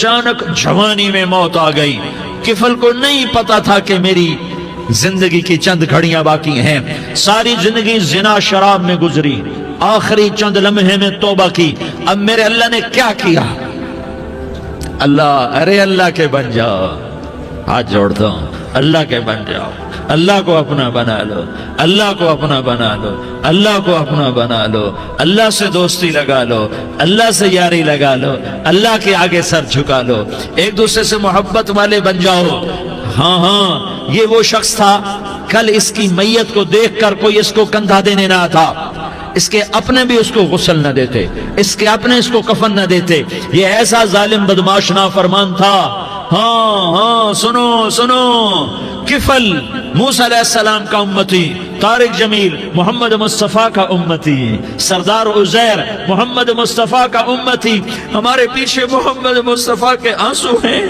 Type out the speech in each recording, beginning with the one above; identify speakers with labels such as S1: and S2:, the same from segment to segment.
S1: اچانک جوانی میں موت آ گئی. کفل کو نہیں پتا تھا کہ میری زندگی کی چند گھڑیاں باقی ہیں. ساری زندگی زنا شراب میں گزری, آخری چند لمحے میں توبہ کی. اب میرے اللہ نے کیا کیا؟ اللہ, ارے اللہ کے بن جاؤ, ہاتھ جوڑتا ہوں, اللہ کے بن جاؤ, اللہ کو اپنا بنا لو, اللہ کو اپنا بنا لو, اللہ کو اپنا بنا لو, اللہ سے دوستی لگا لو, اللہ سے یاری لگا لو, اللہ کے آگے سر جھکا لو, ایک دوسرے سے محبت والے بن جاؤ. ہاں ہاں, یہ وہ شخص تھا, کل اس کی میت کو دیکھ کر کوئی اس کو کندھا دینے نہ آتا, اس کے اپنے بھی اس کو غسل نہ دیتے, اس کے اپنے اس کو کفن نہ دیتے. یہ ایسا ظالم بدمعاش نافرمان تھا. ہاں ہاں, سنو سنو, کفل موسیٰ علیہ السلام کا امتی, طارق جمیل محمد مصطفیٰ کا امتی, سردار عزیر محمد مصطفیٰ کا امتی. ہمارے پیچھے محمد مصطفیٰ کے آنسو ہیں,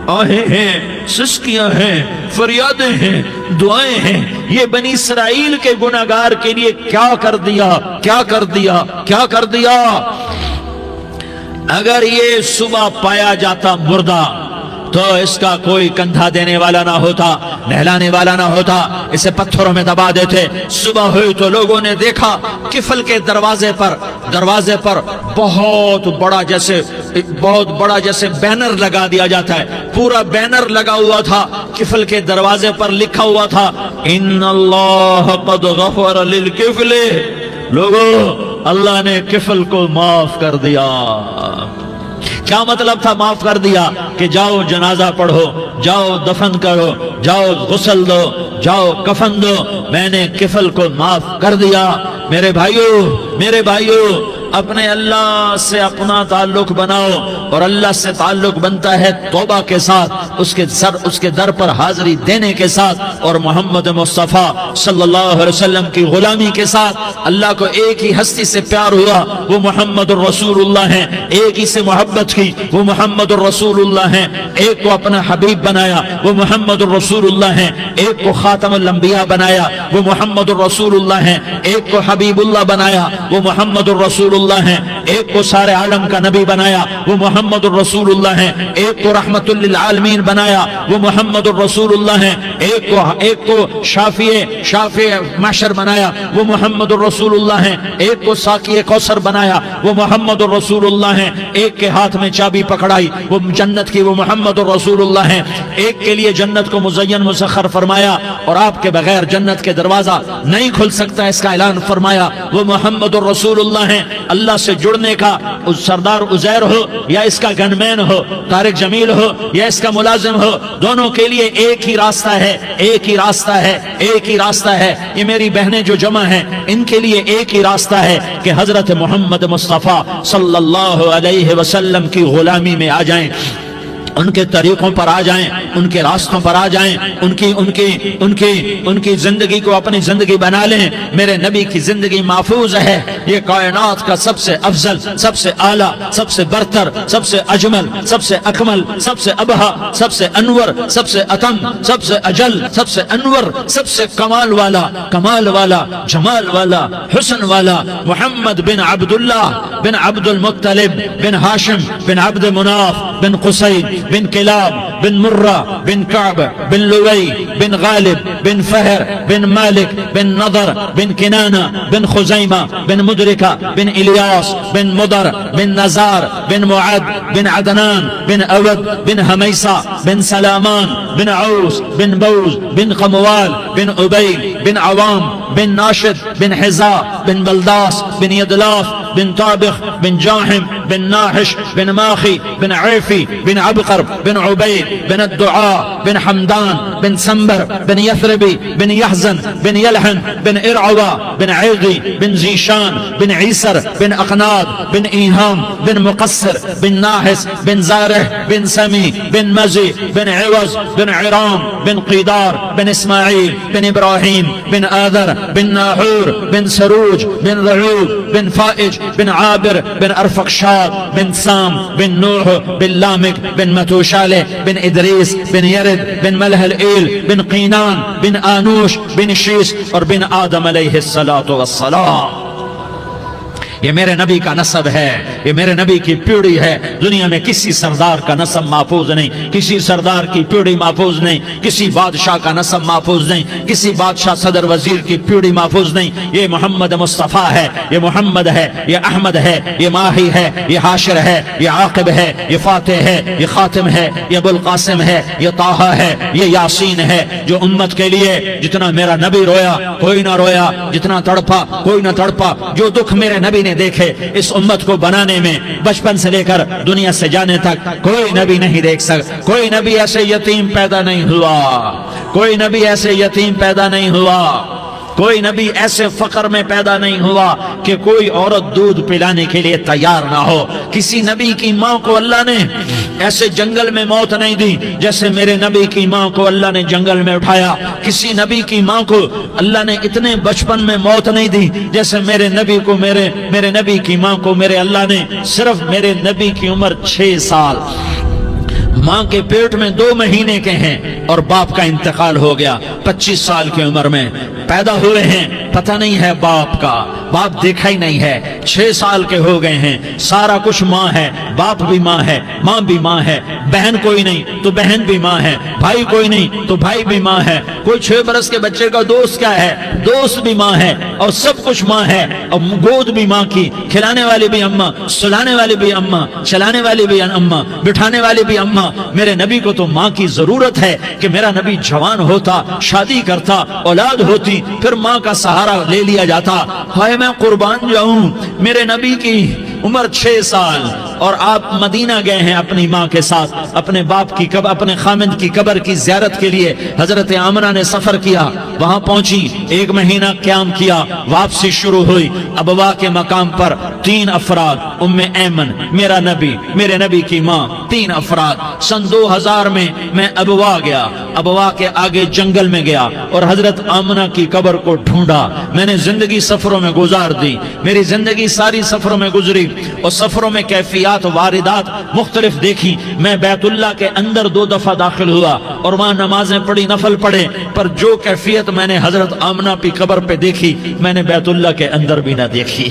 S1: آہیں ہیں, سسکیاں ہیں, فریادیں ہیں, دعائیں ہیں. یہ بنی اسرائیل کے گناہگار کے لیے کیا کر دیا, کیا کر دیا, کیا کر دیا. اگر یہ صبح پایا جاتا مردہ تو اس کا کوئی کندھا دینے والا نہ ہوتا, نہلانے والا نہ ہوتا, اسے پتھروں میں دبا دیتے. صبح ہوئی تو لوگوں نے دیکھا کفل کے دروازے پر بہت بڑا جیسے بینر لگا دیا جاتا ہے, پورا بینر لگا ہوا تھا. کفل کے دروازے پر لکھا ہوا تھا, ان اللہ قد غفر للکفل. لوگو, اللہ نے کفل کو معاف کر دیا. کیا مطلب تھا معاف کر دیا؟ کہ جاؤ جنازہ پڑھو, جاؤ دفن کرو, جاؤ غسل دو, جاؤ کفن دو, میں نے کفل کو معاف کر دیا. میرے بھائیو, اپنے اللہ سے اپنا تعلق بناؤ, اور اللہ سے تعلق بنتا ہے توبہ کے ساتھ, اس کے در پر حاضری دینے کے ساتھ, اور محمد مصطفیٰ صلی اللہ علیہ وسلم کی غلامی کے ساتھ. اللہ کو ایک ہی ہستی سے پیار ہوا, وہ محمد الرسول اللہ ہیں. ایک ہی سے محبت کی, وہ محمد الرسول اللہ ہیں. ایک کو اپنا حبیب بنایا, وہ محمد الرسول اللہ ہیں. ایک کو خاتم الانبیاء بنایا, وہ محمد الرسول اللہ ہیں. ایک کو حبیب اللہ بنایا, وہ محمد الرسول اللہ ہیں. ایک کو سارے عالم کا نبی بنایا, وہ محمد الرسول اللہ ہیں. ایک کو رحمت للعالمین بنایا, وہ محمد الرسول اللہ ہیں. ایک کو شافع محشر بنایا, وہ محمد الرسول اللہ ہیں. ایک کو ساقی کوثر بنایا, وہ محمد الرسول اللہ ہیں. ایک کے ہاتھ میں چابی پکڑائی, وہ جنت کی, وہ محمد الرسول اللہ ہیں. ایک کے لیے جنت کو مزین مسخر فرمایا, اور آپ کے بغیر جنت کے دروازہ نہیں کھل سکتا, اس کا اعلان فرمایا, وہ محمد الرسول اللہ ہیں. اللہ سے جڑنے کا سردار عزیر ہو یا اس کا گنمین ہو, طارق جمیل ہو یا اس کا ملازم ہو, دونوں کے لیے ایک ہی راستہ ہے, ایک ہی راستہ ہے, ایک ہی راستہ ہے. یہ میری بہنیں جو جمع ہیں, ان کے لیے ایک ہی راستہ ہے کہ حضرت محمد مصطفیٰ صلی اللہ علیہ وسلم کی غلامی میں آ جائیں, ان کے طریقوں پر آ جائیں, ان کے راستوں پر آ جائیں, ان کی زندگی کو اپنی زندگی بنا لیں. میرے نبی کی زندگی محفوظ ہے. یہ کائنات کا سب سے افضل, سب سے اعلیٰ, سب سے برتر, سب سے اجمل, سب سے اکمل, سب سے ابہا, سب سے انور, سب سے اتم, سب سے اجل, سب سے انور, سب سے کمال والا, جمال والا, حسن والا, محمد بن عبداللہ بن عبد المطلب بن ہاشم بن عبد مناف بن قصی بن کلاب بن مرہ بن کعب بن لوی بن غالب بن فہر بن مالک بن نضر بن کنانہ بن خزیمہ بن مدرکہ بن الیاس بن مدر بن نزار بن معد بن عدنان بن اود بن حمیسہ بن سلامان بن عوس بن بوز بن قموال بن عبید بن عوام بن ناشد بن حزا بن بلداس بن یدلاف بن طابخ بن جاحم بن ناحش بن ماخی بن عیفی بن عبقر بن عبید بن الدعاء بن حمدان بن سنبر بن یثربی بن یحزن بن یلحن بن ارعوا بن عیغی بن زیشان بن عیسر بن اقناد بن ایہام بن مقصر بن ناحس بن زارح بن سمی بن مزی بن عوض بن عرام بن قیدار بن اسماعیل بن ابراہیم بن آذر بن ناحور بن سروج بن رعوب بن فائج بن عابر بن ارفقشاد بن سام بن نوح بن لامک بن متوشالہ بن ادریس بن یرد بن ملح الایل بن قینان بن آنوش بن شیس اور بن آدم علیہ الصلاۃ والسلام. یہ میرے نبی کا نسب ہے، یہ میرے نبی کی پیڑھی ہے۔ دنیا میں کسی سردار کا نسب محفوظ نہیں، کسی سردار کی پیڑھی محفوظ نہیں، کسی بادشاہ کا نسب محفوظ نہیں، کسی بادشاہ صدر وزیر کی پیڑھی محفوظ نہیں۔ یہ محمد مصطفیٰ ہے، یہ محمد ہے، یہ احمد ہے، یہ ماہی ہے، یہ حاشر ہے، یہ عاقب ہے، یہ فاتح ہے، یہ خاتم ہے، یہ ابو القاسم ہے، یہ طٰہٰ ہے، یہ یاسین ہے۔ جو امت کے لیے جتنا میرا نبی رویا کوئی نہ رویا، جتنا تڑپا کوئی نہ تڑپا، جو دکھ میرے نبی نے دیکھے اس امت کو بنانے میں، بچپن سے لے کر دنیا سے جانے تک کوئی نبی نہیں دیکھ سکتا۔ کوئی نبی ایسے یتیم پیدا نہیں ہوا، کوئی نبی ایسے یتیم پیدا نہیں ہوا، کوئی نبی ایسے فقر میں پیدا نہیں ہوا کہ کوئی عورت دودھ پلانے کے لیے تیار نہ ہو۔ کسی نبی کی ماں کو اللہ نے ایسے جنگل میں موت نہیں دی جیسے میرے نبی کی ماں کو اللہ نے جنگل میں اٹھایا۔ کسی نبی کی ماں کو اللہ نے اتنے بچپن میں موت نہیں دی جیسے میرے نبی کو، میرے نبی کی ماں کو میرے اللہ نے صرف میرے نبی کی عمر 6 سال، ماں کے پیٹ میں 2 مہینے کے ہیں اور باپ کا انتقال ہو گیا 25 سال کی عمر میں پیدا ہوئے ہیں، پتہ نہیں ہے باپ کا، باپ دیکھا ہی نہیں ہے، 6 سال کے ہو گئے ہیں، سارا کچھ ماں ہے، باپ بھی ماں ہے، ماں بھی ماں ہے، بہن کوئی نہیں تو بہن بھی ماں ہے، بھائی کوئی نہیں تو بھائی بھی ماں ہے، کوئی 6 برس کے بچے کا دوست کیا ہے، دوست بھی ماں ہے، اور سب کچھ ماں ہے، اور گود بھی ماں کی، کھلانے والی بھی اماں، سلانے والی بھی اماں، چلانے والی بھی اماں، بٹھانے والی بھی اماں۔ میرے نبی کو تو ماں کی ضرورت ہے کہ میرا نبی جوان ہوتا، شادی کرتا، اولاد ہوتی، پھر ماں کا سہارا لے لیا جاتا۔ ہائے میں قربان جاؤں، میرے نبی کی عمر 6 سال اور آپ مدینہ گئے ہیں اپنی ماں کے ساتھ، اپنے باپ کی اپنے خامند کی قبر کی زیارت کے لیے حضرت آمنہ نے سفر کیا، وہاں پہنچی، 1 مہینہ قیام کیا، واپسی شروع ہوئی۔ ابوا کے مقام پر 3 افراد، ام ایمن، میرا نبی، میرے نبی کی ماں، 3 افراد۔ سن 2000 میں ابوا گیا، ابوا کے آگے جنگل میں گیا اور حضرت آمنہ کی قبر کو ڈھونڈا۔ میں نے زندگی سفروں میں گزار دی، میری زندگی ساری سفروں میں گزری، اور سفروں میں کیفیات واردات مختلف دیکھی۔ میں بیت اللہ کے اندر 2 دفعہ داخل ہوا اور وہاں نمازیں پڑھی، نفل پڑھے، پر جو کیفیت میں نے حضرت آمنہ کی قبر پہ دیکھی میں نے بیت اللہ کے اندر بھی نہ دیکھی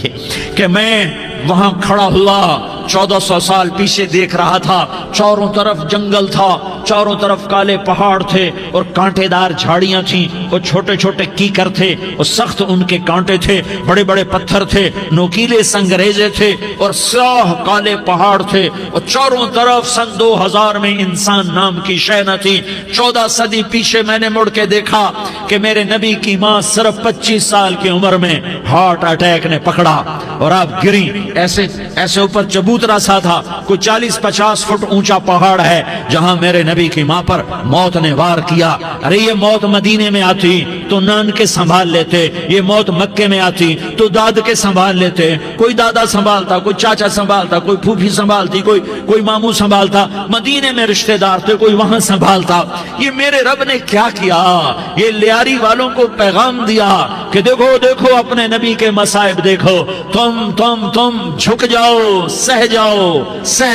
S1: کہ میں وہاں کھڑا ہوا 1400 سال پیچھے دیکھ رہا تھا، چاروں طرف جنگل تھا، چاروں طرف کالے پہاڑ تھے اور کانٹے دار جھاڑیاں تھیں، اور چھوٹے چھوٹے کیکر تھے اور سخت ان کے کانٹے تھے، بڑے بڑے پتھر تھے، نوکیلے سنگریزے تھے اور سیاہ کالے پہاڑ تھے، اور چاروں طرف سن 2000 میں انسان نام کی شے نہ تھی۔ 14 صدی پیچھے میں نے مڑ کے دیکھا کہ میرے نبی کی ماں صرف 25 سال کی عمر میں ہارٹ اٹیک نے پکڑا اور آپ گری، ایسے اوپر چبوترا سا تھا، کوئی 40-50 فٹ اونچا پہاڑ ہے جہاں میرے نبی کی ماں پر موت نے وار کیا۔ ارے یہ موت مدینے میں آتی تو نان کے سنبھال لیتے، یہ موت مکے میں آتی تو داد کے سنبھال لیتے، کوئی دادا سنبھالتا، کوئی چاچا سنبھالتا، کوئی پھوپھی سنبھالتی، کوئی ماموں سنبھالتا، مدینے میں رشتہ دار تھے کوئی وہاں سنبھالتا۔ یہ میرے رب نے کیا کیا؟ یہ لیاری والوں کو پیغام دیا کہ دیکھو دیکھو اپنے نبی کے مصائب دیکھو، تم جھک جاؤ، سہ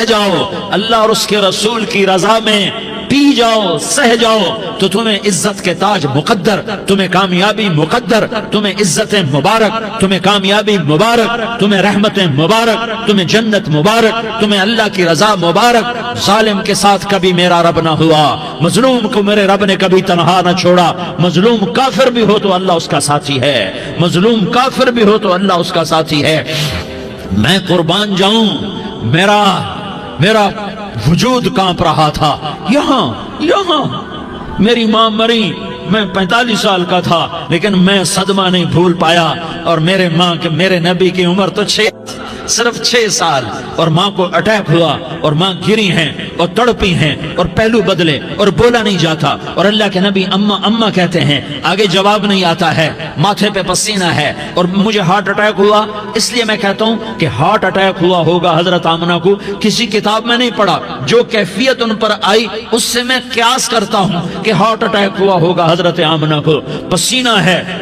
S1: جاؤ، اللہ اور اس کے رسول کی رضا میں پی جاؤ، سہ جاؤ، تو تمہیں عزت کے تاج مقدر، تمہیں کامیابی مقدر، تمہیں عزت مبارک، تمہیں کامیابی مبارک، تمہیں رحمت مبارک، تمہیں جنت مبارک، تمہیں اللہ کی رضا مبارک۔ ظالم کے ساتھ کبھی میرا رب نہ ہوا، مظلوم کو میرے رب نے کبھی تنہا نہ چھوڑا۔ مظلوم کافر بھی ہو تو اللہ اس کا ساتھی ہے، مظلوم کافر بھی ہو تو اللہ اس کا ساتھی ہے۔ میں قربان جاؤں، میرا وجود کانپ رہا تھا۔ یہاں میری ماں مری، میں 45 سال کا تھا، لیکن میں صدمہ نہیں بھول پایا، اور میرے نبی کی عمر تو صرف 6 سال، اور ماں کو اٹیک ہوا اور ماں گری ہیں اور تڑپی ہیں اور پہلو بدلے اور بولا نہیں جاتا، اور اللہ کے نبی اماں اماں کہتے ہیں، آگے جواب نہیں آتا ہے، ماتھے پہ پسینہ ہے، اور مجھے ہارٹ اٹیک ہوا۔ اس لیے میں کہتا ہوں کہ ہارٹ اٹیک ہوا ہوگا حضرت آمنہ کو، کسی کتاب میں نہیں پڑھا، جو کیفیت ان پر آئی اس سے میں قیاس کرتا ہوں کہ ہارٹ اٹیک ہوا ہوگا حضرت آمنہ کو۔ پسینہ ہے،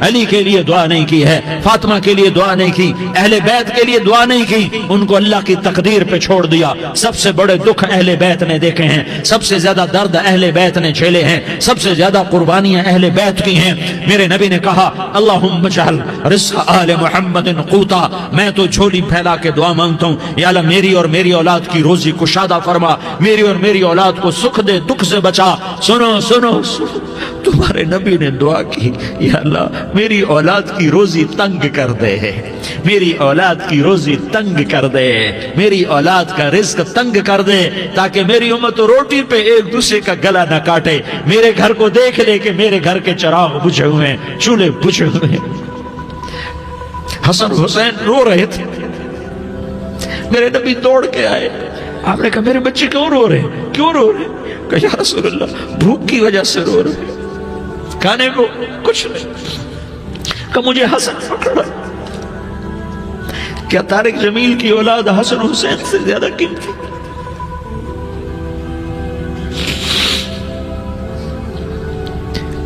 S1: علی کے لیے دعا نہیں کی ہے, فاطمہ کے لیے دعا نہیں کی, اہل بیت کے لیے دعا نہیں کی, ان کو اللہ کی تقدیر پہ چھوڑ دیا. سب سے بڑے دکھ اہل بیت نے دیکھے ہیں, سب سے زیادہ درد اہل بیت نے جھیلے ہیں, سب سے زیادہ قربانیاں اہل بیت کی ہیں. میرے نبی نے کہا اللہم اجعل رزق آل محمد قوتا, میں تو جھولی پھیلا کے دعا مانگتا ہوں, یا اللہ میری اور میری اولاد کی روزی کشادہ فرما, میری اور میری اولاد کو سکھ دے, دکھ سے بچا. سنو سنو تمہارے نبی نے دعا کی, یا اللہ میری اولاد کی روزی تنگ کر دے, میری اولاد کی روزی تنگ کر دے, میری اولاد کا رزق تنگ کر دے, تاکہ میری امت روٹی پہ ایک دوسرے کا گلا نہ کاٹے. میرے گھر کو دیکھ لے کہ میرے گھر کے چراغ بجھے ہوئے ہیں, چولہے بجھے ہوئے ہیں. حسن حسین رو رہے تھے, میرے نبی دوڑ کے آئے. آپ نے کہا میرے بچے کیوں رو رہے ہیں, کیوں رو رہے ہیں؟ کہ یا رسول اللہ بھوک کی وجہ سے رو رہے ہیں, کھانے کو کچھ نہیں. کہ مجھے حسن پکڑا. کیا طارق جمیل کی اولاد حسن حسین سے زیادہ قیمتی؟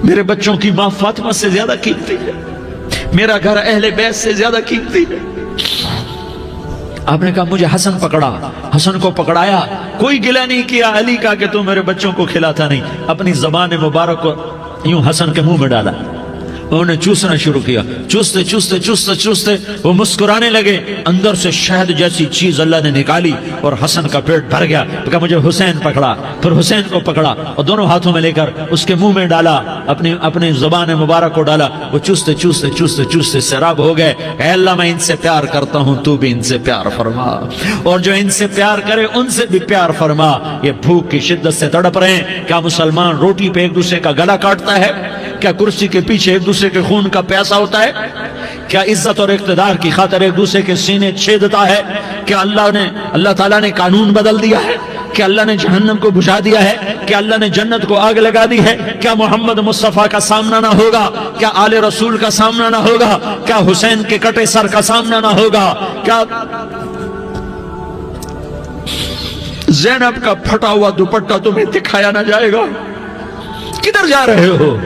S1: میرے بچوں کی ماں فاطمہ سے زیادہ قیمتی ہے, میرا گھر اہل بیت سے زیادہ قیمتی ہے. آپ نے کہا مجھے حسن پکڑا, حسن کو پکڑایا, کوئی گلہ نہیں کیا علی کا کہ تو میرے بچوں کو کھلاتا نہیں, اپنی زبان مبارک کو یوں حسن کے منہ میں ڈالا, انہوں نے چوسنا شروع کیا. چوستے چوستے چوستے چوستے وہ مسکرانے لگے, اندر سے شہد جیسی چیز اللہ نے نکالی اور حسن کا پیٹ بھر گیا. تو کہا مجھے حسین پکڑا, پھر حسین کو پکڑا اور دونوں ہاتھوں میں لے کر اس کے منہ میں ڈالا, اپنی زبان مبارک کو ڈالا. وہ چوستے چوستے چوستے چوستے سیراب ہو گئے. اے اللہ میں ان سے پیار کرتا ہوں, تو بھی ان سے پیار فرما, اور جو ان سے پیار کرے ان سے بھی پیار فرما. یہ بھوک کی شدت سے تڑپ رہے ہیں. کیا مسلمان روٹی پہ ایک دوسرے کا گلا کاٹتا ہے؟ کیا کرسی کے پیچھے ایک دوسرے کے خون کا پیاسا ہوتا ہے؟ کیا عزت اور اقتدار کی خاطر ایک دوسرے کے سینے چھیدتا ہے؟ کیا اللہ تعالیٰ نے قانون بدل دیا ہے؟ کیا اللہ نے جہنم کو بجھا دیا ہے؟ کیا اللہ نے جنت کو آگ لگا دی ہے؟ کیا محمد مصطفیٰ کا سامنا نہ ہوگا؟ کیا آل رسول کا سامنا نہ ہوگا؟ کیا حسین کے کٹے سر کا سامنا نہ ہوگا؟ کیا زینب کا پھٹا ہوا دوپٹہ تمہیں دکھایا نہ جائے گا؟ کدھر جا رہے ہو؟